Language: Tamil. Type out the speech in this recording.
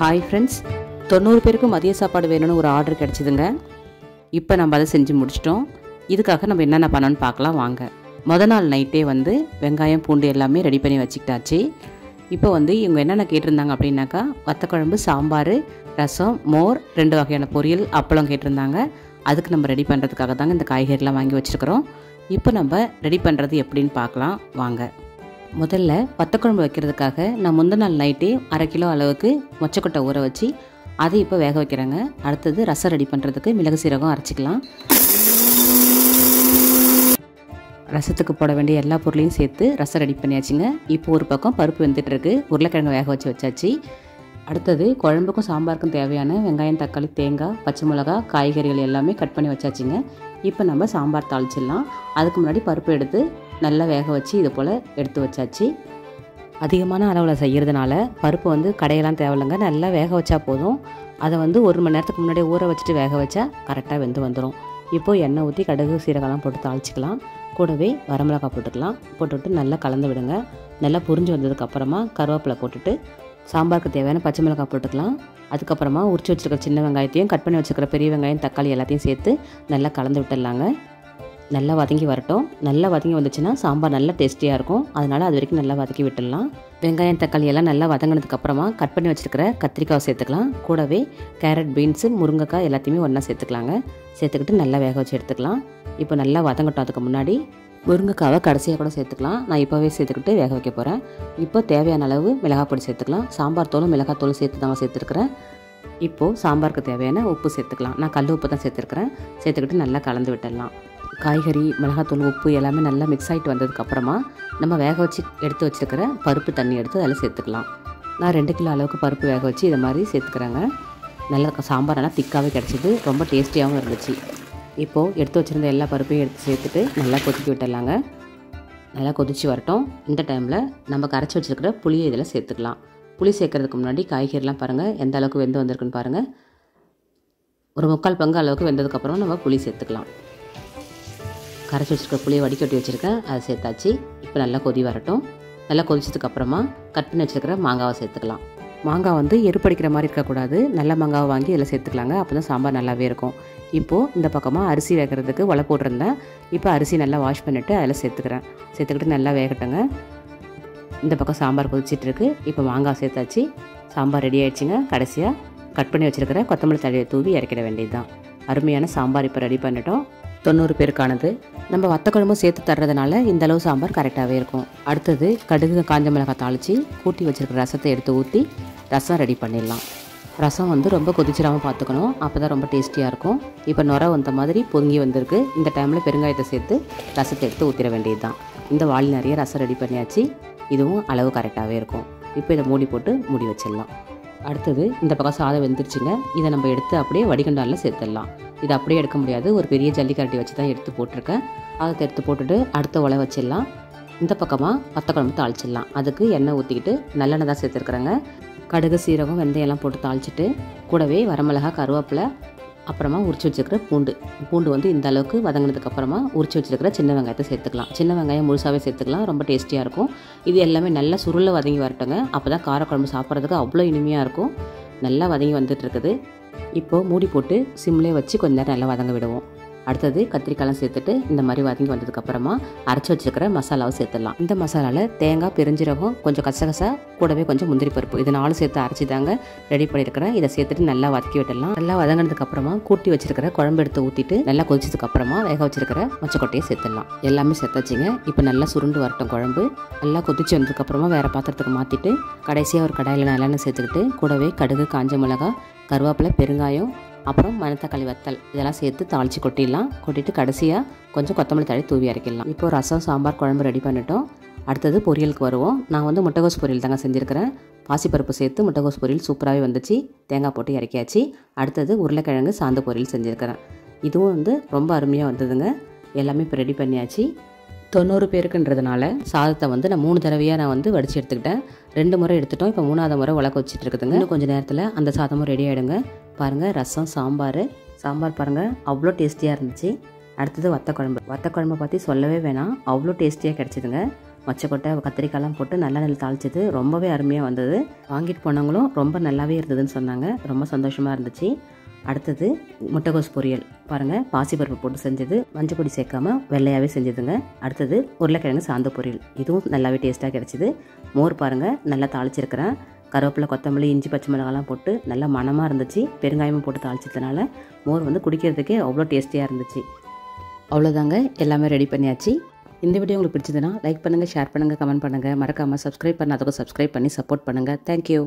ஹாய் ஃப்ரெண்ட்ஸ், 90 பேருக்கு மதிய சாப்பாடு வேணும்னு ஒரு ஆர்டர் கிடச்சிதுங்க. இப்போ நம்ம அதை செஞ்சு முடிச்சிட்டோம். இதுக்காக நம்ம என்னென்ன பண்ணணும்னு பார்க்கலாம் வாங்க. நாள் நைட்டே வெங்காயம் பூண்டு எல்லாமே ரெடி பண்ணி வச்சுக்கிட்டாச்சு. இப்போ இவங்க என்னென்ன கேட்டிருந்தாங்க அப்படின்னாக்கா, வத்தக்குழம்பு, சாம்பார், ரசம், மோர், 2 வகையான பொரியல், அப்பளம் கேட்டிருந்தாங்க. அதுக்கு நம்ம ரெடி பண்ணுறதுக்காக தாங்க இந்த காய்கறிலாம் வாங்கி வச்சுருக்கிறோம். இப்போ நம்ம ரெடி பண்ணுறது எப்படின்னு பார்க்கலாம் வாங்க. முதல்ல வத்தக்குழம்பு வைக்கிறதுக்காக நான் முந்தின நாள் நைட்டே 1/2 கிலோ அளவுக்கு மொச்சக்கொட்டை ஊற வச்சு அதை இப்போ வேக வைக்கிறேங்க. அடுத்தது ரசம் ரெடி பண்ணுறதுக்கு மிளகு சீரகம் அரைச்சிக்கலாம். ரசத்துக்கு போட வேண்டிய எல்லா பொருளையும் சேர்த்து ரசம் ரெடி பண்ணியாச்சுங்க. இப்போ ஒரு பக்கம் பருப்பு வெந்துட்டுருக்கு, உருளைக்கிழங்கு வேக வச்சாச்சு. அடுத்தது குழம்புக்கும் சாம்பாருக்கும் தேவையான வெங்காயம், தக்காளி, தேங்காய், பச்சை மிளகா, காய்கறிகள் எல்லாமே கட் பண்ணி வச்சாச்சுங்க. இப்போ நம்ம சாம்பார் தாளிச்சிடலாம். அதுக்கு முன்னாடி பருப்பு எடுத்து நல்லா வேக வச்சு இது போல் எடுத்து வச்சாச்சு. அதிகமான அளவில் செய்கிறதுனால பருப்பு கடையெல்லாம் தேவையில்லைங்க, நல்லா வேக வச்சா போதும். அதை 1 மணி நேரத்துக்கு முன்னாடி ஊற வச்சுட்டு வேக வச்சா கரெக்டாக வெந்து வந்துடும். இப்போது எண்ணெய் ஊற்றி கடுகு சீரகம்லாம் போட்டு தாளிச்சிக்கலாம். கூடவே வரமிளகாய் போட்டுட்டு நல்லா கலந்து விடுங்க. நல்லா புரிஞ்சு வந்ததுக்கப்புறமா கருவேப்பிலை போட்டுட்டு சாம்பாருக்கு தேவையான பச்சை மிளகாய் போட்டுக்கலாம். அதுக்கப்புறமா உரிச்சு வச்சுருக்கிற சின்ன வெங்காயத்தையும் கட் பண்ணி வச்சுருக்கிற பெரிய வெங்காயம், தக்காளி எல்லாத்தையும் சேர்த்து நல்லா கலந்து விட்டுடலாங்க. நல்லா வதங்கி வரட்டும். நல்லா வதங்கி வந்துச்சுன்னா சாம்பார் நல்லா டேஸ்டியாக இருக்கும். அதனால் அது வரைக்கும் நல்லா வதக்கி விட்டுடலாம். வெங்காயம், தக்காளி எல்லாம் நல்லா வதங்கினதுக்கப்புறமா கட் பண்ணி வச்சுருக்கிற கத்திரிக்காய் சேர்த்துக்கலாம். கூடவே கேரட், பீன்ஸு, முருங்கைக்காய் எல்லாத்தையுமே ஒன்றா சேர்த்துக்கலாங்க. சேர்த்துக்கிட்டு நல்லா வேக வச்சு எடுத்துக்கலாம். இப்போ நல்லா வதங்கட்டும். அதுக்கு முன்னாடி முருங்கைக்காவை கடைசியாக கூட சேர்த்துக்கலாம். நான் இப்போவே சேர்த்துக்கிட்டு வேக வைக்க போகிறேன். இப்போ தேவையான அளவு மிளகாய் பொடி சேர்த்துக்கலாம். சாம்பார் தூளும் மிளகாய் தூளும் சேர்த்து தாங்க சேர்த்துருக்குறேன். இப்போது சாம்பாருக்கு தேவையான உப்பு சேர்த்துக்கலாம். நான் கல் உப்பு தான் சேர்த்துருக்குறேன். சேர்த்துக்கிட்டு நல்லா கலந்து விட்டுடலாம். காய்கறி, மிளகாத்தூள், உப்பு எல்லாமே நல்லா மிக்ஸ் ஆகிட்டு வந்ததுக்கப்புறமா நம்ம வேக வச்சு எடுத்து வச்சுருக்கிற பருப்பு தண்ணி எடுத்து அதில் சேர்த்துக்கலாம். நான் 2 கிலோ அளவுக்கு பருப்பு வேக வச்சு இதை மாதிரி சேர்த்துக்கிறேங்க. நல்லா சாம்பார் நல்லா திக்காகவே கிடச்சிது, ரொம்ப டேஸ்டியாகவும் இருந்துச்சு. இப்போது எடுத்து வச்சுருந்த எல்லா பருப்பையும் எடுத்து சேர்த்துட்டு நல்லா கொதிக்க விட்டுடலாங்க. நல்லா கொதிச்சு வரட்டும். இந்த டைமில் நம்ம கரைச்சி வச்சுருக்கிற புளியை இதில் சேர்த்துக்கலாம். புளி சேர்க்கறதுக்கு முன்னாடி காய்கறிலாம் பாருங்கள் எந்த அளவுக்கு வெந்து வந்திருக்குன்னு பாருங்கள். ஒரு 3/4 பங்கு அளவுக்கு வெந்ததுக்கப்புறம் நம்ம புளி சேர்த்துக்கலாம். கரைச்சி வச்சுருக்க புளியை வடிகட்டி வச்சுருக்கேன், அதை சேர்த்தாச்சு. இப்போ நல்லா கொதி வரட்டும். நல்லா கொதிச்சதுக்கப்புறமா கட் பண்ணி வச்சுருக்கிற மாங்காவை சேர்த்துக்கலாம். மாங்காய் எருப்படிக்கிற மாதிரி இருக்கக்கூடாது, நல்ல மாங்காவை வாங்கி இதில் சேர்த்துக்கலாங்க. அப்போ தான் சாம்பார் நல்லாவே இருக்கும். இப்போது இந்த பக்கமாக அரிசி வேகிறதுக்கு உலை போட்டிருந்தேன். இப்போ அரிசி நல்லா வாஷ் பண்ணிவிட்டு அதில் சேர்த்துக்கிறேன். சேர்த்துக்கிட்டு நல்லா வேகட்டுங்க. இந்த பக்கம் சாம்பார் கொதிச்சிட்ருக்கு. இப்போ மாங்காய் சேர்த்தாச்சு. சாம்பார் ரெடி ஆகிடுச்சிங்க. கடைசியாக கட் பண்ணி வச்சுருக்கிற கொத்தமல்லி தழையை தூவி இறக்கிட வேண்டியது தான். அருமையான சாம்பார் இப்போ ரெடி பண்ணிட்டோம். 90 பேருக்கானது. நம்ம வத்தக்குழம்பும் சேர்த்து தர்றதுனால இந்த அளவு சாம்பார் கரெக்டாகவே இருக்கும். அடுத்தது கடுகு, காஞ்ச மிளகாய் தாளித்து கூட்டி வச்சுருக்கிற ரசத்தை எடுத்து ஊற்றி ரசம் ரெடி பண்ணிடலாம். ரசம் ரொம்ப கொதிச்சிடாமல் பார்த்துக்கணும், அப்போ தான் ரொம்ப டேஸ்டியாக இருக்கும். இப்போ நுர வந்த மாதிரி பொங்கி வந்திருக்கு. இந்த டைமில் பெருங்காயத்தை சேர்த்து ரசத்தை எடுத்து ஊற்றிட வேண்டியது தான். இந்த வாளி நிறைய ரசம் ரெடி பண்ணியாச்சு. இதுவும் அளவு கரெக்டாகவே இருக்கும். இப்போ இதை மூடி போட்டு மூடி வச்சிடலாம். அடுத்தது இந்த பக்கம் சாதம் வெந்துருச்சுங்க. இதை நம்ம எடுத்து அப்படியே வடிகண்டாலில் சேர்த்துடலாம். இதை அப்படியே எடுக்க முடியாது, ஒரு பெரிய ஜல்லிக்கரண்டி வச்சு தான் எடுத்து போட்டிருக்கேன். அதை எடுத்து போட்டுட்டு அடுத்த உலை வச்சிடலாம். இந்த பக்கமாக வத்தக்குழம்பு தாளிச்சிடலாம். அதுக்கு எண்ணெய் ஊற்றிக்கிட்டு நல்லெண்ணெய் தான் சேர்த்துருக்குறேங்க. கடுகு, சீரகம், வெந்தயம் எல்லாம் போட்டு தாளிச்சிட்டு கூடவே வரமிளகாய், கருவேப்பிலை, அப்புறமா உரிச்சு வச்சுருக்கிற பூண்டு இந்த அளவுக்கு வதங்கினதுக்கப்புறமா உரிச்சு வச்சுருக்கிற சின்ன வெங்காயத்தை சேர்த்துக்கலாம். சின்ன வெங்காயம் முழுசாகவே சேர்த்துக்கலாம், ரொம்ப டேஸ்டியாக இருக்கும். இது எல்லாமே நல்லா சுருளை வதங்கி வரட்டுங்க. அப்போ தான் காரக்குழம்பு சாப்பிட்றதுக்கு அவ்வளோ இனிமையாக இருக்கும். நல்லா வதங்கி வந்துட்டுருக்குது. இப்போது மூடி போட்டு சிம்லேயே வச்சு கொஞ்ச நேரம் நல்லா வதங்க விடுவோம். அடுத்தது கத்திரிக்காயெலாம் சேர்த்துட்டு இந்த மாதிரி வதங்கி வந்ததுக்கப்புறமா அரைச்சி வச்சுருக்கிற மசாலாவை சேர்த்துடலாம். இந்த மசாலாவில் தேங்காய், பெருஞ்சீரகம், கொஞ்சம் கசகசா, கூடவே கொஞ்சம் முந்திரி பருப்பு, இது 4 சேர்த்து அரைச்சி தாங்க ரெடி பண்ணியிருக்கிறேன். இதை சேர்த்துட்டு நல்லா வதக்கி விட்டுடலாம். நல்லா வதங்கினதுக்கப்புறமா கூட்டி வச்சுருக்கிற குழம்பு எடுத்து ஊற்றிட்டு நல்லா கொதிச்சதுக்கப்புறமா வேக வச்சுருக்கிற மொச்சக்கொட்டையை சேர்த்துடலாம். எல்லாமே சேர்த்தாச்சுங்க. இப்போ நல்லா சுருண்டு வரட்டும் குழம்பு. நல்லா கொதிச்சு வந்ததுக்கப்புறமா வேறு பாத்திரத்துக்கு மாற்றிட்டு கடைசியாக ஒரு கடாயில் நல்லெண்ணெய் சேர்த்துக்கிட்டு கூடவே கடுகு, காஞ்ச மிளகாய், கருவேப்பிலை, பெருங்காயம், அப்புறம் மணத்தக்காளி வத்தல் இதெல்லாம் சேர்த்து தாளித்து கொட்டிடலாம். கொட்டிட்டு கடைசியாக கொஞ்சம் கொத்தமல்லி தழை தூவி இறக்கிடலாம். இப்போது ரசம், சாம்பார், குழம்பு ரெடி பண்ணிட்டோம். அடுத்தது பொரியலுக்கு வருவோம். நான் முட்டைகோஸ் பொரியல் தாங்க செஞ்சுருக்கிறேன். பாசிப்பருப்பு சேர்த்து முட்டைகோஸ் பொரியல் சூப்பராகவே வந்துச்சு. தேங்காய் போட்டு இறக்கியாச்சு. அடுத்தது உருளைக்கிழங்கு சாந்து பொரியல் செஞ்சுருக்கிறேன். இதுவும் ரொம்ப அருமையாக வந்ததுங்க. எல்லாமே இப்போ ரெடி பண்ணியாச்சு. 90 பேருக்குன்றதுனால சாதத்தை நான் 3 தடவையாக வடித்து எடுத்துக்கிட்டேன். 2 முறை எடுத்துட்டோம். இப்போ 3ஆவது முறை உலக்க வச்சுட்டு இருக்குதுங்க. இன்னும் கொஞ்சம் நேரத்தில் அந்த சாதமும் ரெடி ஆகிடுங்க. பாருங்கள், ரசம், சாம்பார் பாருங்கள் அவ்வளோ டேஸ்டியாக இருந்துச்சு. அடுத்தது வத்தக்குழம்பை பற்றி சொல்லவே வேணாம், அவ்வளோ டேஸ்டியாக கிடச்சிதுங்க. மொச்சக்கொட்டை கத்திரிக்காய்லாம் போட்டு நல்லெண்ணெயில் தாளிச்சது ரொம்பவே அருமையாக வந்தது. வாங்கிட்டு போனவங்களும் ரொம்ப நல்லாவே இருந்ததுன்னு சொன்னாங்க. ரொம்ப சந்தோஷமாக இருந்துச்சு. அடுத்தது முட்டைகோஸ் பொரியல் பாருங்கள், பாசிப்பருப்பு போட்டு செஞ்சது, மஞ்சள் பொடி சேர்க்காம வெள்ளையாகவே செஞ்சதுங்க. அடுத்தது உருளைக்கிழங்கு சாந்து பொரியல், இதுவும் நல்லாவே டேஸ்ட்டாக கிடச்சிது. மோர் பாருங்கள் நல்லா தாளிச்சிருக்கிறேன். கருவேப்பிலை, கொத்தமல்லி, இஞ்சி, பச்சை மிளகாலாம் போட்டு நல்லா மணமாக இருந்துச்சு. பெருங்காயமும் போட்டு தாளிச்சதுனால மோர் வந்து குடிக்கிறதுக்கே அவ்வளோ டேஸ்டியாக இருந்துச்சு. அவ்வளோதாங்க, எல்லாமே ரெடி பண்ணியாச்சு. இந்த வீடியோ உங்களுக்கு பிடிச்சதுன்னா லைக் பண்ணுங்கள், ஷேர் பண்ணுங்கள், கமெண்ட் பண்ணுங்கள். மறக்காமல் சப்ஸ்கிரைப் பண்ணாதவங்க சப்ஸ்கிரைப் பண்ணி சப்போர்ட் பண்ணுங்கள். தேங்க்யூ.